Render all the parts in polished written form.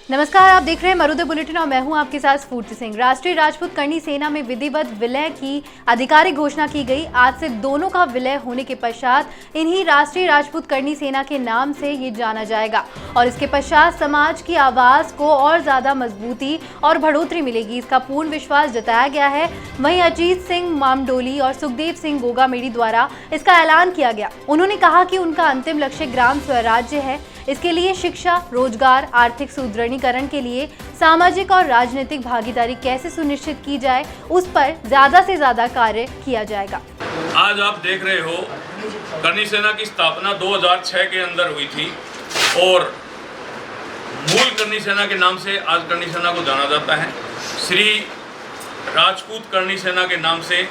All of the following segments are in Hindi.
नमस्कार, आप देख रहे हैं मरुदे बुलेटिन और मैं हूं आपके साथ स्फूर्ति सिंह। राष्ट्रीय राजपूत करणी सेना में विधिवत विलय की आधिकारिक घोषणा की गई। आज से दोनों का विलय होने के पश्चात इन्हीं राष्ट्रीय राजपूत करणी सेना के नाम से ये जाना जाएगा और इसके पश्चात समाज की आवाज को और ज्यादा मजबूती और बढ़ोतरी मिलेगी, इसका पूर्ण विश्वास जताया गया है। वहीं अजीत सिंह मामडोली और सुखदेव सिंह गोगामेडी द्वारा इसका ऐलान किया गया। उन्होंने कहा कि उनका अंतिम लक्ष्य ग्राम स्वराज्य है। इसके लिए शिक्षा, रोजगार, आर्थिक सुदृढ़ीकरण के लिए सामाजिक और राजनीतिक भागीदारी कैसे सुनिश्चित की जाए, उस पर ज्यादा से ज्यादा कार्य किया जाएगा। आज आप देख रहे हो, करणी सेना की स्थापना 2006 के अंदर हुई थी और मूल करणी सेना के नाम से आज करणी सेना को जाना जाता है। श्री राजपूत करणी सेना के नाम से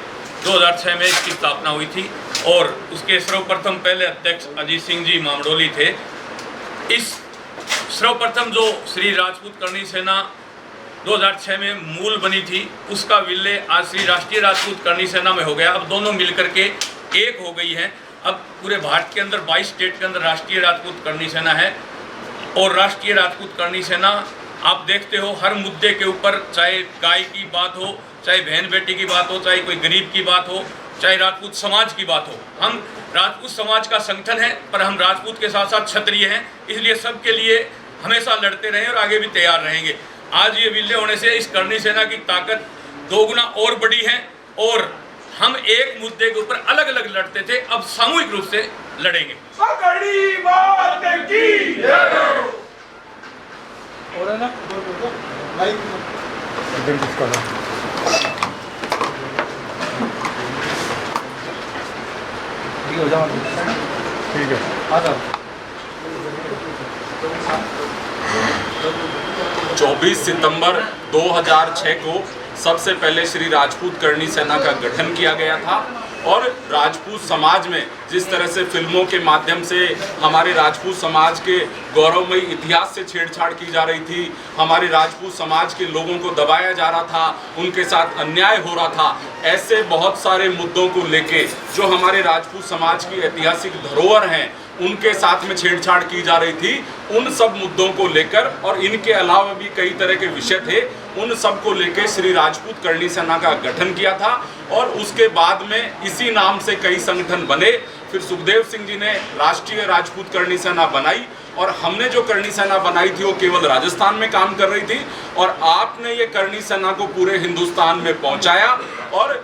2006 में इसकी स्थापना हुई थी और उसके सर्वप्रथम पहले अध्यक्ष अजीत सिंह जी मामडोली थे। इस सर्वप्रथम जो श्री राजपूत करणी सेना 2006 में मूल बनी थी, उसका विलय आज श्री राष्ट्रीय राजपूत करणी सेना में हो गया। अब दोनों मिलकर के एक हो गई हैं। अब पूरे भारत के अंदर 22 स्टेट के अंदर राष्ट्रीय राजपूत करणी सेना है और राष्ट्रीय राजपूत करणी सेना आप देखते हो हर मुद्दे के ऊपर, चाहे गाय की बात हो, चाहे बहन बेटी की बात हो, चाहे कोई गरीब की बात हो, चाहे राजपूत समाज की बात हो। हम राजपूत समाज का संगठन है, पर हम राजपूत के साथ साथ क्षत्रिय हैं, इसलिए सबके लिए हमेशा लड़ते रहे और आगे भी तैयार रहेंगे। आज ये विलय होने से इस करणी सेना की ताकत दोगुना और बड़ी है और हम एक मुद्दे के ऊपर अलग अलग लड़ते थे, अब सामूहिक रूप से लड़ेंगे। ठीक है। 24 सितंबर 2006 को सबसे पहले श्री राजपूत करणी सेना का गठन किया गया था और राजपूत समाज में जिस तरह से फिल्मों के माध्यम से हमारे राजपूत समाज के गौरवमयी इतिहास से छेड़छाड़ की जा रही थी, हमारे राजपूत समाज के लोगों को दबाया जा रहा था, उनके साथ अन्याय हो रहा था, ऐसे बहुत सारे मुद्दों को लेके जो हमारे राजपूत समाज की ऐतिहासिक धरोहर हैं उनके साथ में छेड़छाड़ की जा रही थी, उन सब मुद्दों को लेकर और इनके अलावा भी कई तरह के विषय थे, उन सब को लेकर श्री राजपूत करणी सेना का गठन किया था और उसके बाद में इसी नाम से कई संगठन बने। फिर सुखदेव सिंह जी ने राष्ट्रीय राजपूत करणी सेना बनाई और हमने जो करणी सेना बनाई थी वो केवल राजस्थान में काम कर रही थी और आपने ये करणी सेना को पूरे हिंदुस्तान में पहुंचाया और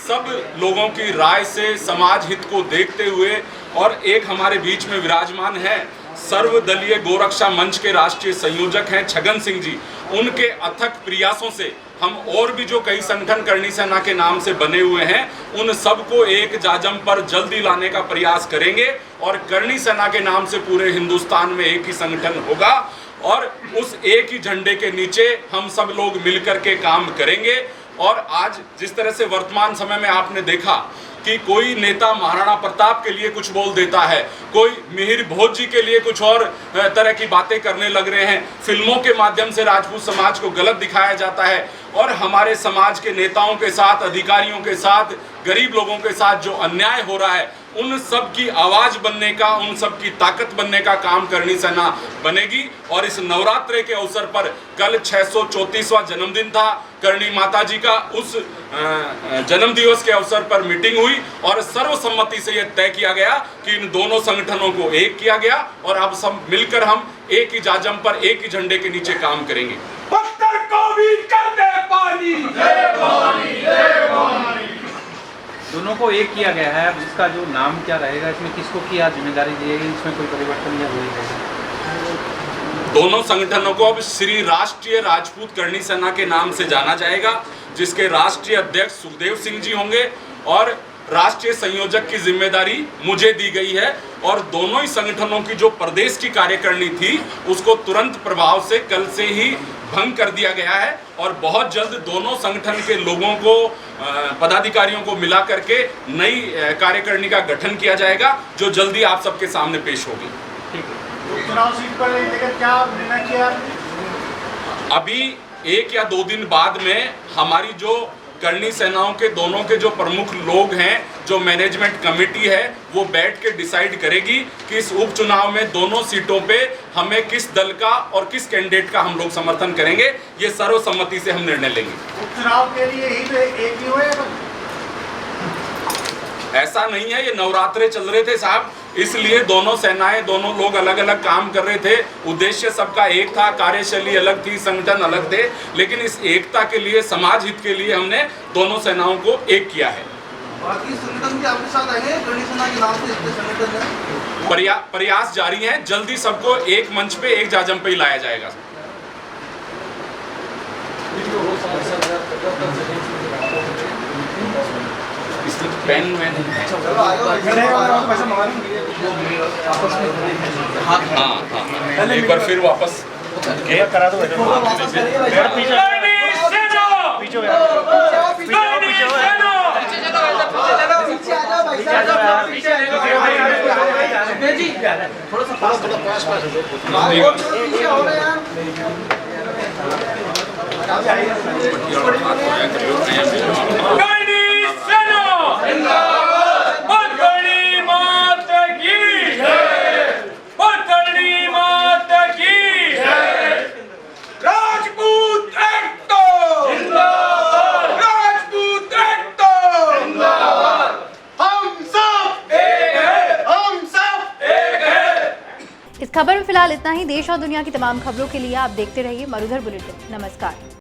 सब लोगों की राय से समाज हित को देखते हुए। और एक हमारे बीच में विराजमान है सर्वदलीय गोरक्षा मंच के राष्ट्रीय संयोजक हैं छगन सिंह जी, उनके अथक प्रयासों से हम और भी जो कई संगठन करणी सेना के नाम से बने हुए हैं उन सबको एक जाजम पर जल्दी लाने का प्रयास करेंगे और करणी सेना के नाम से पूरे हिंदुस्तान में एक ही संगठन होगा और उस एक ही झंडे के नीचे हम सब लोग मिलकर के काम करेंगे। और आज जिस तरह से वर्तमान समय में आपने देखा कि कोई नेता महाराणा प्रताप के लिए कुछ बोल देता है, कोई मिहिर भोज जी के लिए कुछ और तरह की बातें करने लग रहे हैं, फिल्मों के माध्यम से राजपूत समाज को गलत दिखाया जाता है और हमारे समाज के नेताओं के साथ, अधिकारियों के साथ, गरीब लोगों के साथ जो अन्याय हो रहा है उन सब की आवाज बनने का, उन सब की ताकत बनने का काम करणी सेना बनेगी। और इस नवरात्रे के अवसर पर कल 634वां जन्मदिन था करणी माता जी का, उस जन्म दिवस के अवसर पर मीटिंग हुई और सर्वसम्मति से यह तय किया गया कि इन दोनों संगठनों को एक किया गया और अब सब मिलकर हम एक ही जाजम पर, एक ही झंडे के नीचे काम करेंगे। पत्थर को भी कर दे पानी, जय भवानी, जय भवानी। दोनों को एक किया गया है। अब इसका जो नाम क्या रहेगा, इसमें किसको क्या जिम्मेदारी दी जाएगी, इसमें कोई परिवर्तन या होगा? दोनों संगठनों को अब श्री राष्ट्रीय राजपूत करणी सेना के नाम से जाना जाएगा, जिसके राष्ट्रीय अध्यक्ष सुखदेव सिंह जी होंगे और राष्ट्रीय संयोजक की जिम्मेदारी मुझे दी गई है। और दोनों ही संगठनों की जो प्रदेश की कार्यकारिणी थी उसको तुरंत प्रभाव से कल से ही भंग कर दिया गया है और बहुत जल्द दोनों संगठन के लोगों को, पदाधिकारियों को मिला करके नई कार्यकारिणी का गठन किया जाएगा जो जल्दी आप सबके सामने पेश होगी। चुनाव सीट पर लेकर क्या निर्णय किया? अभी 1 या 2 दिन बाद में हमारी जो करणी सेनाओं के दोनों के जो प्रमुख लोग हैं, जो मैनेजमेंट कमेटी है वो बैठ के डिसाइड करेगी कि इस उपचुनाव में दोनों सीटों पे हमें किस दल का और किस कैंडिडेट का हम लोग समर्थन करेंगे। ये सर्वसम्मति से हम निर्णय लेंगे। उपचुनाव के लिए ही एक ही हुए? ऐसा नहीं है, ये नवरात्रे चल रहे थे साहब, इसलिए दोनों सेनाएं, दोनों लोग अलग अलग काम कर रहे थे। उद्देश्य सबका एक था, कार्यशैली अलग थी, संगठन अलग थे, लेकिन इस एकता के लिए, समाज हित के लिए हमने दोनों सेनाओं को एक किया है। बाकी संगठन भी आपके साथ आए हैं, करनी सेना के नाम से इतने संगठन है। प्रयास जारी हैं, जल्दी सबको एक मंच पे, एक जाजम पे ही लाया जाएगा। पेन में हाँ, एक बार फिर वापस करा दो। इस खबर में फिलहाल इतना ही। देश और दुनिया की तमाम खबरों के लिए आप देखते रहिए मरुधर बुलेटिन। नमस्कार।